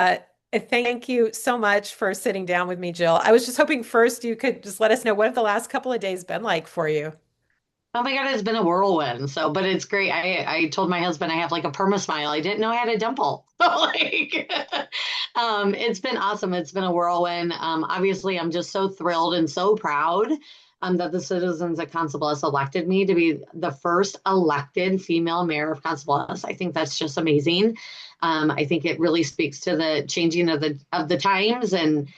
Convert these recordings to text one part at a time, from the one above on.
Uh, thank you so much for sitting down with me, Jill. I was just hoping first you could just let us know what have the last couple of days been like for you? Oh my God, it's been a whirlwind. But it's great. I told my husband I have like a perma smile. I didn't know I had a dimple. Like, it's been awesome. It's been a whirlwind. Obviously, I'm just so thrilled and so proud that the citizens of Council Bluffs elected me to be the first elected female mayor of Council Bluffs. I think that's just amazing. I think it really speaks to the changing of the times and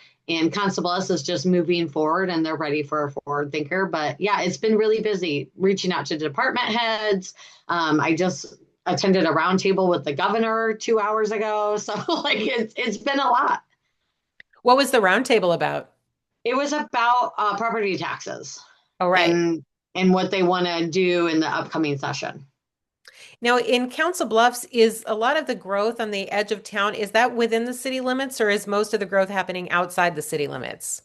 Council Bluffs is just moving forward and they're ready for a forward thinker. But yeah, it's been really busy reaching out to department heads. I just attended a roundtable with the governor 2 hours ago. So like it's been a lot. What was the roundtable about? It was about property taxes Oh, right. and what they want to do in the upcoming session. Now, in Council Bluffs, is a lot of the growth on the edge of town, is that within the city limits or is most of the growth happening outside the city limits?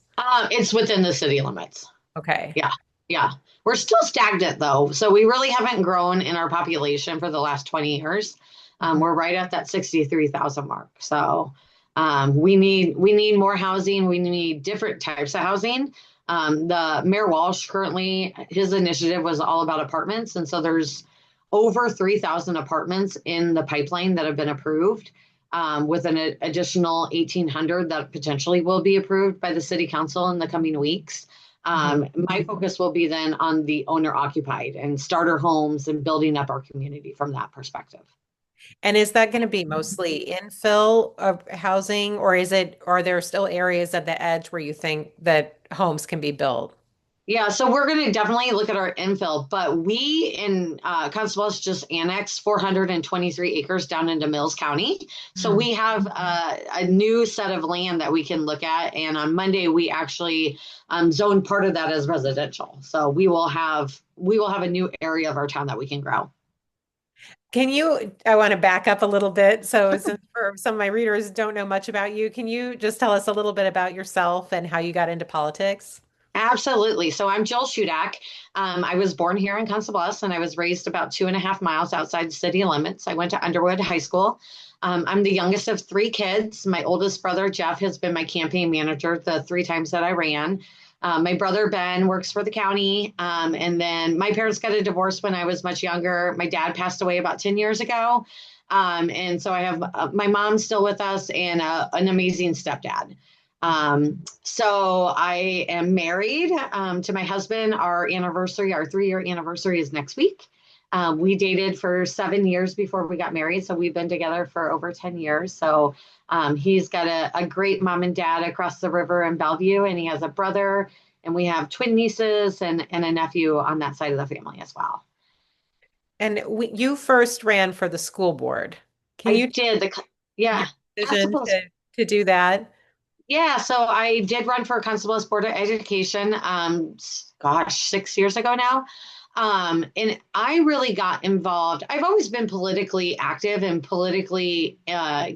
It's within the city limits. Okay. Yeah, yeah. We're still stagnant though, so we really haven't grown in our population for the last 20 years. We're right at that 63,000 mark. So we need more housing. We need different types of housing. The Mayor Walsh currently his initiative was all about apartments, and so there's over 3,000 apartments in the pipeline that have been approved. With an additional 1,800 that potentially will be approved by the city council in the coming weeks. My focus will be then on the owner occupied and starter homes and building up our community from that perspective. And is that going to be mostly infill of housing, or are there still areas at the edge where you think that homes can be built? Yeah, so we're going to definitely look at our infill, but we in Constables just annexed 423 acres down into Mills County. So Hmm. we have a new set of land that we can look at. And on Monday, we actually zoned part of that as residential. So we will have a new area of our town that we can grow. I want to back up a little bit. So, since for some of my readers don't know much about you, can you just tell us a little bit about yourself and how you got into politics? Absolutely. So I'm Jill Shudak. I was born here in Council Bluffs and I was raised about 2.5 miles outside city limits. I went to Underwood High School. I'm the youngest of three kids. My oldest brother, Jeff, has been my campaign manager the three times that I ran. My brother, Ben, works for the county. And then my parents got a divorce when I was much younger. My dad passed away about 10 years ago. And so I have my mom still with us and an amazing stepdad. So I am married to my husband. Our anniversary, our 3-year anniversary is next week. We dated for 7 years before we got married. So we've been together for over 10 years. So he's got a great mom and dad across the river in Bellevue, and he has a brother, and we have twin nieces and a nephew on that side of the family as well. And you first ran for the school board. Can I you tell did your yeah. decision to do that? Yeah, so I did run for Constable Board of Education, gosh, 6 years ago now. And I really got involved. I've always been politically active and politically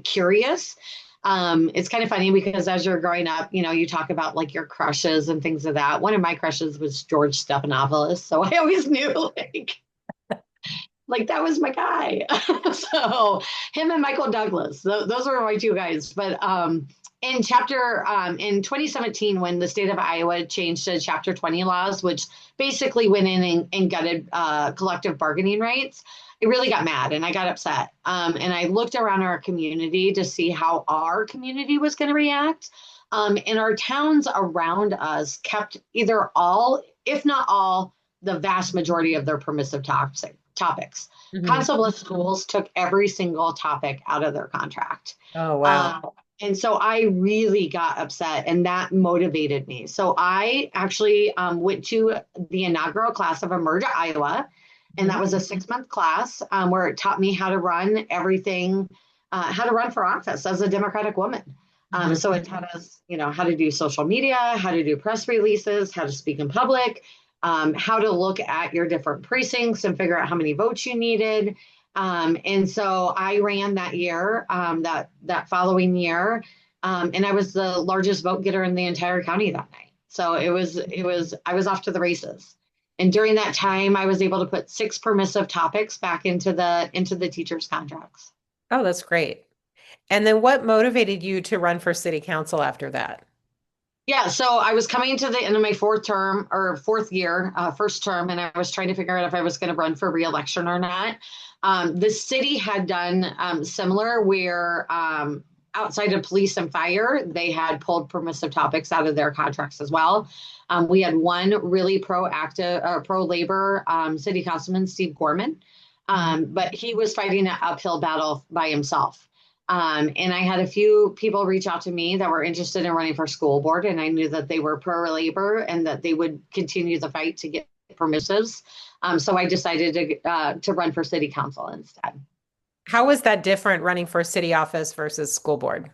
curious. It's kind of funny because as you're growing up, you talk about like your crushes and things of that. One of my crushes was George Stephanopoulos, so I always knew like that was my guy. So him and Michael Douglas, those were my two guys. But in 2017, when the state of Iowa changed to Chapter 20 laws, which basically went in and gutted collective bargaining rights, I really got mad and I got upset. And I looked around our community to see how our community was going to react. And our towns around us kept either all, if not all, the vast majority of their permissive topics. Mhm. Constable schools took every single topic out of their contract. Oh, wow. And so I really got upset, and that motivated me. So I actually went to the inaugural class of Emerge Iowa, and Mhm. that was a 6-month class where it taught me how to run everything, how to run for office as a Democratic woman. Mhm. So it taught us, how to do social media, how to do press releases, how to speak in public, how to look at your different precincts and figure out how many votes you needed. And so I ran that year, that following year, and I was the largest vote getter in the entire county that night. So I was off to the races. And during that time, I was able to put 6 permissive topics back into the teachers' contracts. Oh, that's great. And then what motivated you to run for city council after that? Yeah, so I was coming to the end of my fourth term or fourth year, first term, and I was trying to figure out if I was going to run for reelection or not. The city had done similar where outside of police and fire, they had pulled permissive topics out of their contracts as well. We had one really proactive, pro-labor city councilman, Steve Gorman, but he was fighting an uphill battle by himself. And I had a few people reach out to me that were interested in running for school board, and I knew that they were pro-labor and that they would continue the fight to get permissives. So I decided to run for city council instead. How was that different running for city office versus school board?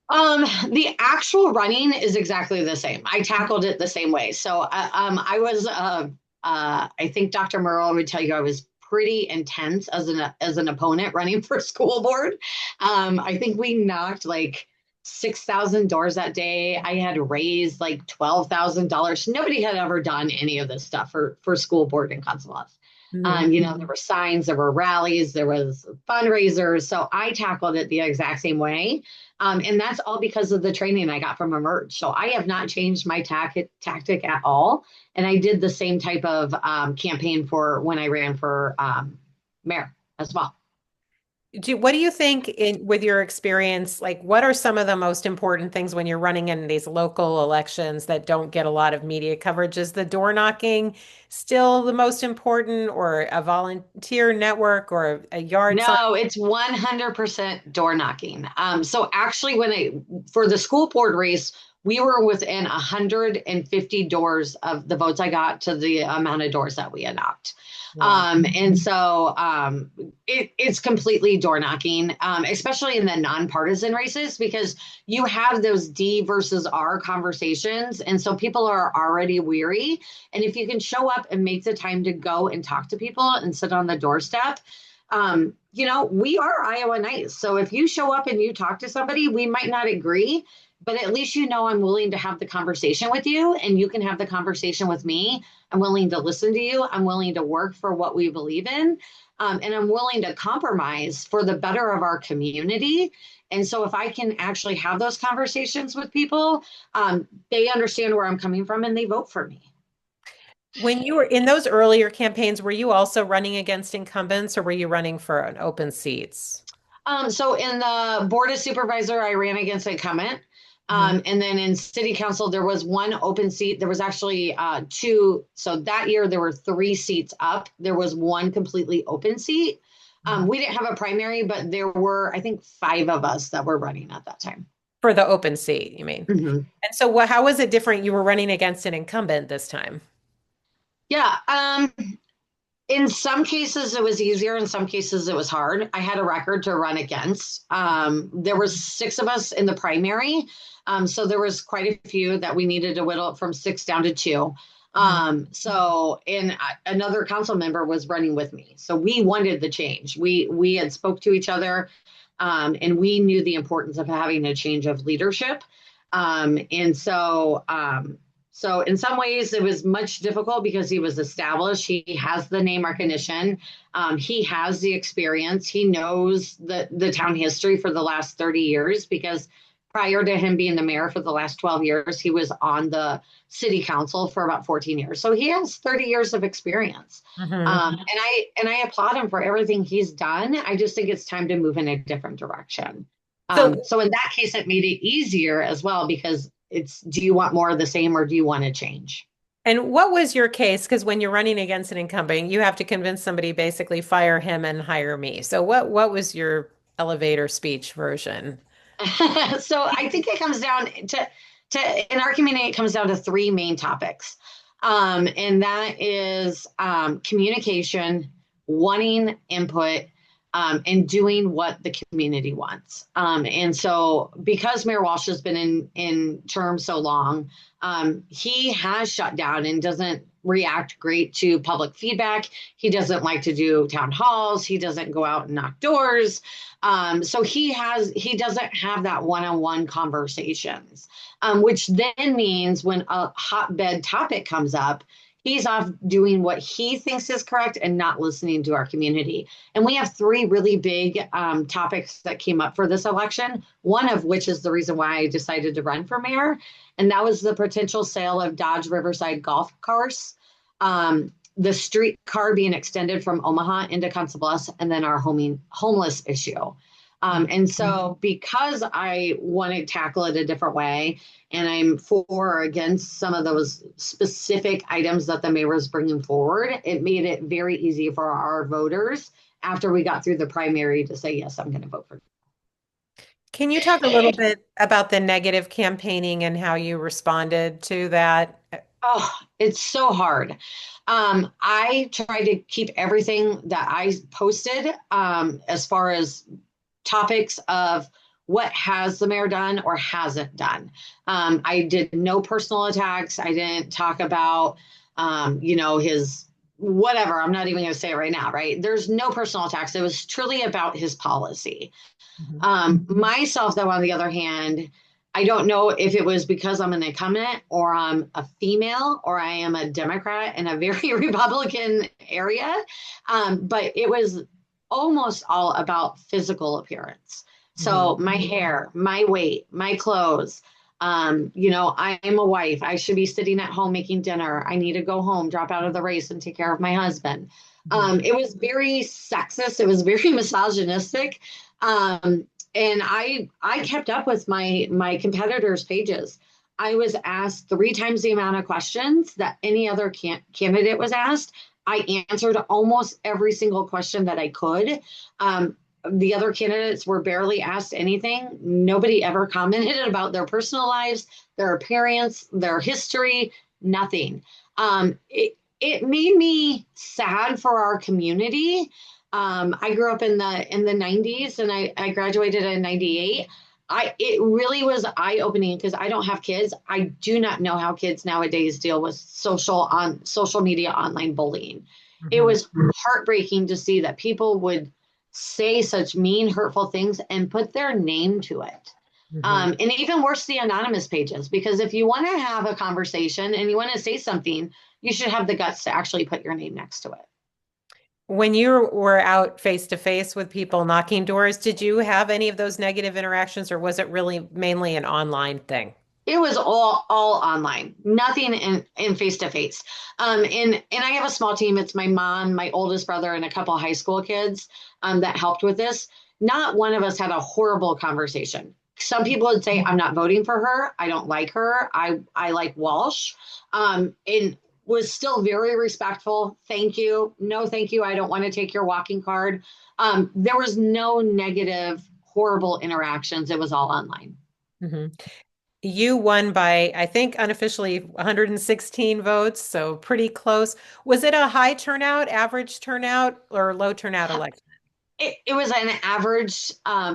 The actual running is exactly the same. I tackled it the same way. So I was, I think Dr. Merle would tell you I was pretty intense as an opponent running for school board. I think we knocked like 6,000 doors that day. I had raised like $12,000. Nobody had ever done any of this stuff for school board in Council Bluffs. There were signs, there were rallies, there was fundraisers. So I tackled it the exact same way. And that's all because of the training I got from Emerge. So I have not changed my tactic at all. And I did the same type of campaign for when I ran for mayor as well. What do you think with your experience, like what are some of the most important things when you're running in these local elections that don't get a lot of media coverage? Is the door knocking still the most important, or a volunteer network, or a yard sign? No, it's 100% door knocking. So actually, for the school board race, we were within 150 doors of the votes I got to the amount of doors that we had knocked. Wow. And so it's completely door knocking, especially in the nonpartisan races, because you have those D versus R conversations. And so people are already weary. And if you can show up and make the time to go and talk to people and sit on the doorstep, we are Iowa nice. So if you show up and you talk to somebody, we might not agree, but at least I'm willing to have the conversation with you and you can have the conversation with me. I'm willing to listen to you. I'm willing to work for what we believe in. And I'm willing to compromise for the better of our community. And so if I can actually have those conversations with people, they understand where I'm coming from and they vote for me. When you were in those earlier campaigns, were you also running against incumbents, or were you running for an open seats? So in the board of supervisor, I ran against incumbent. And then in city council, there was one open seat. There was actually two. So that year there were 3 seats up. There was one completely open seat. We didn't have a primary, but there were, I think, 5 of us that were running at that time. For the open seat, you mean? Mm-hmm. And so how was it different? You were running against an incumbent this time. Yeah. In some cases, it was easier. In some cases, it was hard. I had a record to run against. There were 6 of us in the primary. So there was quite a few that we needed to whittle from 6 down to 2. And another council member was running with me. So we wanted the change. We had spoke to each other, and we knew the importance of having a change of leadership. So in some ways it was much difficult because he was established. He has the name recognition. He has the experience. He knows the town history for the last 30 years because prior to him being the mayor for the last 12 years, he was on the city council for about 14 years. So he has 30 years of experience. And I applaud him for everything he's done. I just think it's time to move in a different direction. So in that case, it made it easier as well because do you want more of the same or do you want to change? And what was your case? Because when you're running against an incumbent, you have to convince somebody basically fire him and hire me. So what was your elevator speech version? So I think it comes down to in our community, it comes down to 3 main topics. And that is communication, wanting input, and doing what the community wants. And so because Mayor Walsh has been in term so long, he has shut down and doesn't react great to public feedback. He doesn't like to do town halls. He doesn't go out and knock doors. So he doesn't have that one-on-one conversations, which then means when a hotbed topic comes up, He's off doing what he thinks is correct and not listening to our community. And we have three really big topics that came up for this election, one of which is the reason why I decided to run for mayor. And that was the potential sale of Dodge Riverside Golf Course, the streetcar being extended from Omaha into Council Bluffs, and then our homeless issue. And so because I want to tackle it a different way, and I'm for or against some of those specific items that the mayor was bringing forward, it made it very easy for our voters after we got through the primary to say, yes, I'm going to vote for. Can you talk a little bit about the negative campaigning and how you responded to that? Oh, it's so hard. I try to keep everything that I posted as far as topics of what has the mayor done or hasn't done. I did no personal attacks. I didn't talk about, his whatever. I'm not even going to say it right now, right? There's no personal attacks. It was truly about his policy. Myself, though, on the other hand, I don't know if it was because I'm an incumbent or I'm a female or I am a Democrat in a very Republican area, but it was almost all about physical appearance. So my hair, my weight, my clothes, I am a wife. I should be sitting at home making dinner. I need to go home, drop out of the race and take care of my husband. It was very sexist. It was very misogynistic. And I kept up with my competitors' pages. I was asked 3 times the amount of questions that any other candidate was asked. I answered almost every single question that I could. The other candidates were barely asked anything. Nobody ever commented about their personal lives, their appearance, their history, nothing. It made me sad for our community. I grew up in the 90s and I graduated in 98. It really was eye-opening because I don't have kids. I do not know how kids nowadays deal with social media online bullying. It was heartbreaking to see that people would say such mean, hurtful things and put their name to it. And even worse, the anonymous pages, because if you want to have a conversation and you want to say something, you should have the guts to actually put your name next to it. When you were out face to face with people knocking doors, did you have any of those negative interactions, or was it really mainly an online thing? It was all online, nothing in face to face. And I have a small team. It's my mom, my oldest brother, and a couple of high school kids that helped with this. Not one of us had a horrible conversation. Some people would say, I'm not voting for her. I don't like her. I like Walsh. And was still very respectful. Thank you. No, thank you. I don't want to take your walking card. There was no negative, horrible interactions. It was all online. You won by, I think, unofficially 116 votes, so pretty close. Was it a high turnout, average turnout, or low turnout election? It was an average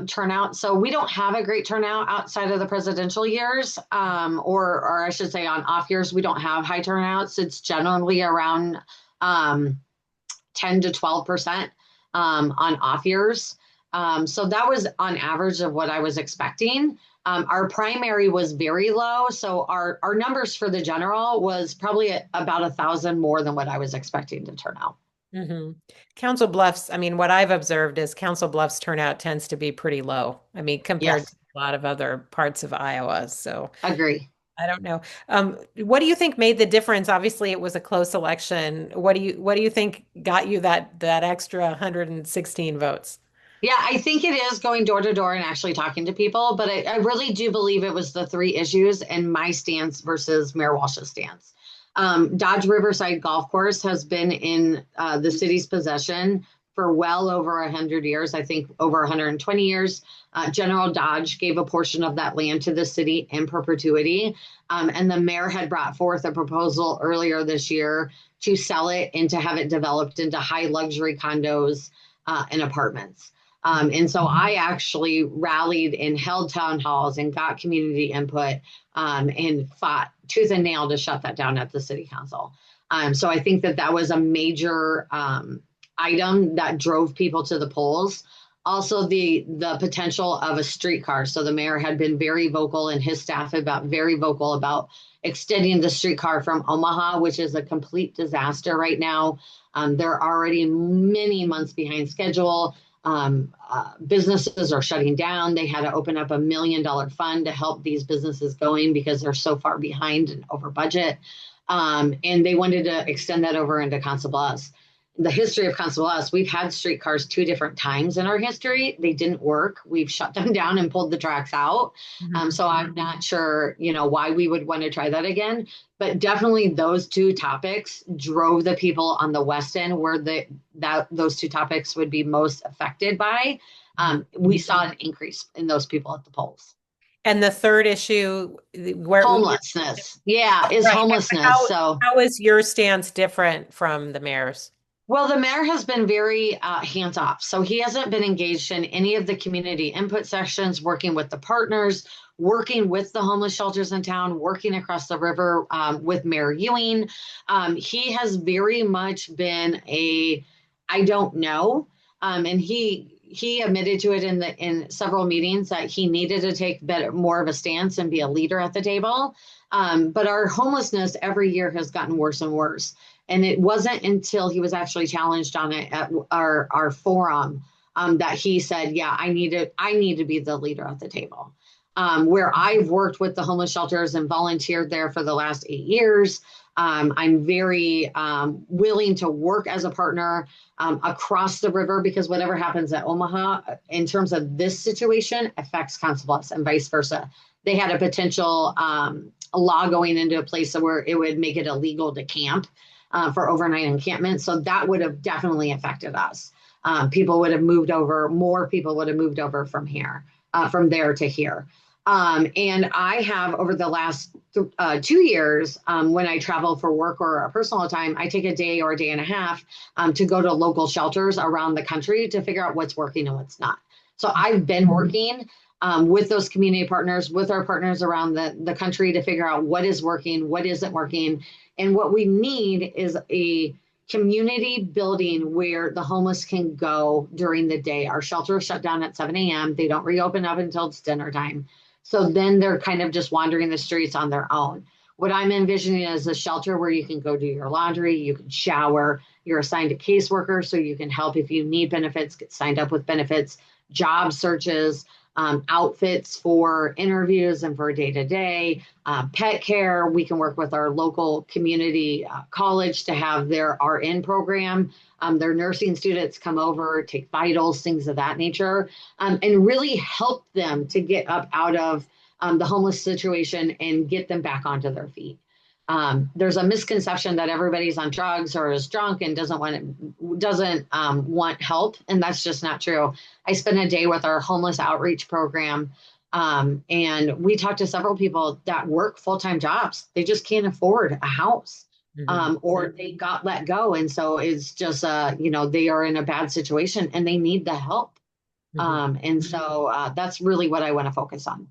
turnout. So we don't have a great turnout outside of the presidential years, or I should say on off years, we don't have high turnouts. It's generally around 10 to 12% on off years. So that was on average of what I was expecting. Our primary was very low. So our numbers for the general was probably about 1,000 more than what I was expecting to turn out. Council Bluffs, I mean, what I've observed is Council Bluffs turnout tends to be pretty low. I mean, compared to Yes, a lot of other parts of Iowa. So agree. I don't know. What do you think made the difference? Obviously, it was a close election. What do you think got you that extra 116 votes? Yeah, I think it is going door to door and actually talking to people, but I really do believe it was the 3 issues and my stance versus Mayor Walsh's stance. Dodge Riverside Golf Course has been in the city's possession for well over 100 years, I think over 120 years. General Dodge gave a portion of that land to the city in perpetuity. And the mayor had brought forth a proposal earlier this year to sell it and to have it developed into high luxury condos and apartments. And so I actually rallied and held town halls and got community input and fought tooth and nail to shut that down at the city council. So I think that was a major item that drove people to the polls. Also the potential of a streetcar. So the mayor had been very vocal and his staff about very vocal about extending the streetcar from Omaha, which is a complete disaster right now. They're already many months behind schedule. Businesses are shutting down. They had to open up $1 million fund to help these businesses going because they're so far behind and over budget. And they wanted to extend that over into Council Bluffs. The history of Council Bluffs, we've had streetcars two different times in our history. They didn't work. We've shut them down and pulled the tracks out. Mhm. So I'm not sure, why we would want to try that again. But definitely those two topics drove the people on the West End where those two topics would be most affected by. We saw an increase in those people at the polls. And the third issue, where you're Homelessness. Yeah, is right. homelessness. So How is your stance different from the mayor's? well, the mayor has been very hands off. So he hasn't been engaged in any of the community input sessions, working with the partners, working with the homeless shelters in town, working across the river with Mayor Ewing. He has very much been I don't know. And he admitted to it in several meetings that he needed to take more of a stance and be a leader at the table. But our homelessness every year has gotten worse and worse. And it wasn't until he was actually challenged on it at our forum that he said, "Yeah, I need to be the leader at the table." Where I've worked with the homeless shelters and volunteered there for the last 8 years, I'm very willing to work as a partner across the river because whatever happens at Omaha in terms of this situation affects Council Bluffs and vice versa. They had a potential law going into a place where it would make it illegal to camp for overnight encampment. So that would have definitely affected us. People would have moved over, more people would have moved over from there to here. And I have over the last 2 years, when I travel for work or a personal time, I take a day or a day and a half to go to local shelters around the country to figure out what's working and what's not. So I've been working with those community partners, with our partners around the country to figure out what is working, what isn't working. And what we need is a community building where the homeless can go during the day. Our shelter is shut down at 7 a.m. They don't reopen up until it's dinner time. So then they're kind of just wandering the streets on their own. What I'm envisioning is a shelter where you can go do your laundry, you can shower, you're assigned a caseworker so you can help if you need benefits, get signed up with benefits, job searches, outfits for interviews and for day to day, pet care. We can work with our local community college to have their RN program. Their nursing students come over, take vitals, things of that nature, and really help them to get up out of the homeless situation and get them back onto their feet. There's a misconception that everybody's on drugs or is drunk and doesn't want help, and that's just not true. I spent a day with our homeless outreach program, and we talked to several people that work full-time jobs. They just can't afford a house, Mhm. or they got let go, and so it's just they are in a bad situation and they need the help. Mhm. And so that's really what I want to focus on.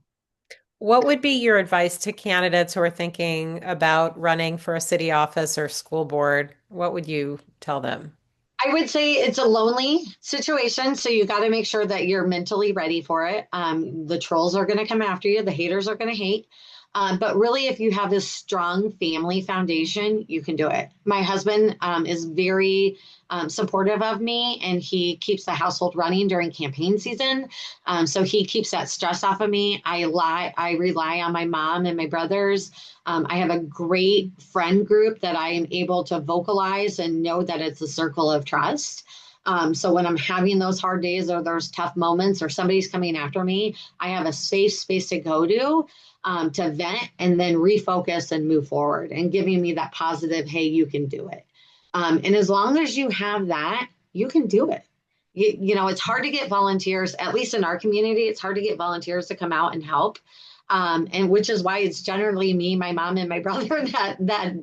What would be your advice to candidates who are thinking about running for a city office or school board? What would you tell them? I would say it's a lonely situation, so you got to make sure that you're mentally ready for it. The trolls are going to come after you, the haters are going to hate. But really, if you have this strong family foundation, you can do it. My husband is very supportive of me, and he keeps the household running during campaign season. So he keeps that stress off of me. I rely on my mom and my brothers. I have a great friend group that I am able to vocalize and know that it's a circle of trust. So when I'm having those hard days or those tough moments or somebody's coming after me, I have a safe space to vent and then refocus and move forward and giving me that positive, hey, you can do it. And as long as you have that, you can do it. It's hard to get volunteers, at least in our community, it's hard to get volunteers to come out and help. And which is why it's generally me, my mom, and my brother that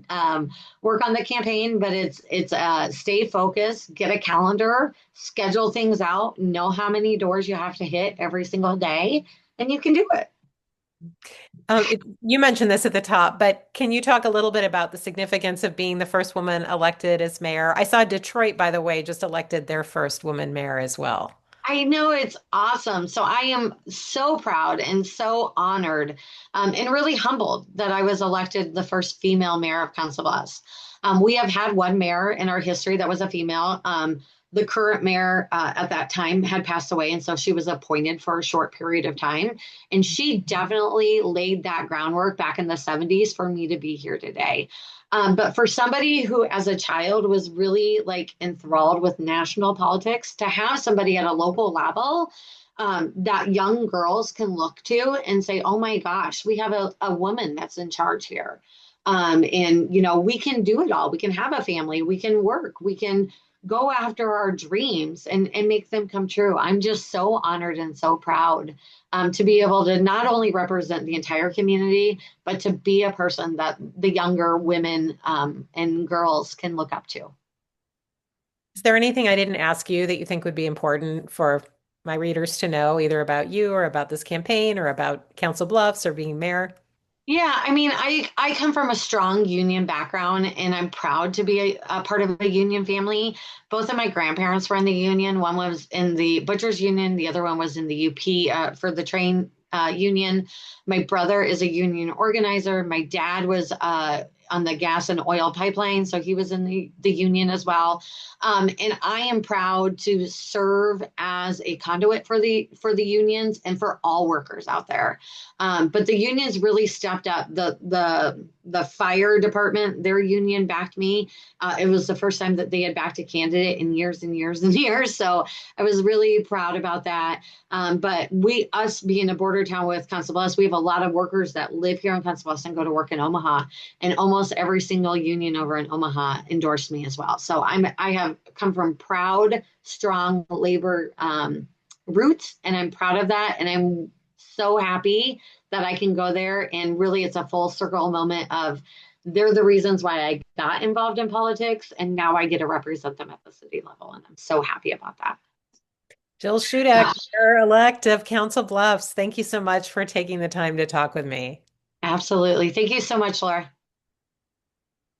work on the campaign. But it's stay focused, get a calendar, schedule things out, know how many doors you have to hit every single day, and you can do it. You mentioned this at the top, but can you talk a little bit about the significance of being the first woman elected as mayor? I saw Detroit, by the way, just elected their first woman mayor as well. I know it's awesome. So I am so proud and so honored and really humbled that I was elected the first female mayor of Council Bluffs. We have had one mayor in our history that was a female. The current mayor at that time had passed away, and so she was appointed for a short period of time. And she definitely laid that groundwork back in the 70s for me to be here today. But for somebody who, as a child, was really like enthralled with national politics, to have somebody at a local level that young girls can look to and say, oh my gosh, we have a woman that's in charge here. And, you know, we can do it all. We can have a family, we can work, we can go after our dreams and make them come true. I'm just so honored and so proud to be able to not only represent the entire community, but to be a person that the younger women and girls can look up to. Is there anything I didn't ask you that you think would be important for my readers to know, either about you or about this campaign or about Council Bluffs or being mayor? Yeah, I mean, I come from a strong union background and I'm proud to be a part of a union family. Both of my grandparents were in the union. One was in the butchers union, the other one was in the UP for the train union. My brother is a union organizer. My dad was on the gas and oil pipeline, so he was in the union as well. And I am proud to serve as a conduit for the unions and for all workers out there. But the unions really stepped up. The fire department, their union backed me. It was the first time that they had backed a candidate in years and years and years. So I was really proud about that. But us being a border town with Council Bluffs, we have a lot of workers that live here in Council Bluffs and go to work in Omaha. And almost every single union over in Omaha endorsed me as well. So I have come from proud, strong labor roots, and I'm proud of that. And I'm so happy that I can go there. And really, it's a full circle moment of they're the reasons why I got involved in politics. And now I get to represent them at the city level. And I'm so happy about that. Jill Shudak, Mayor-elect of Council Bluffs. Thank you so much for taking the time to talk with me. Absolutely. Thank you so much, Laura.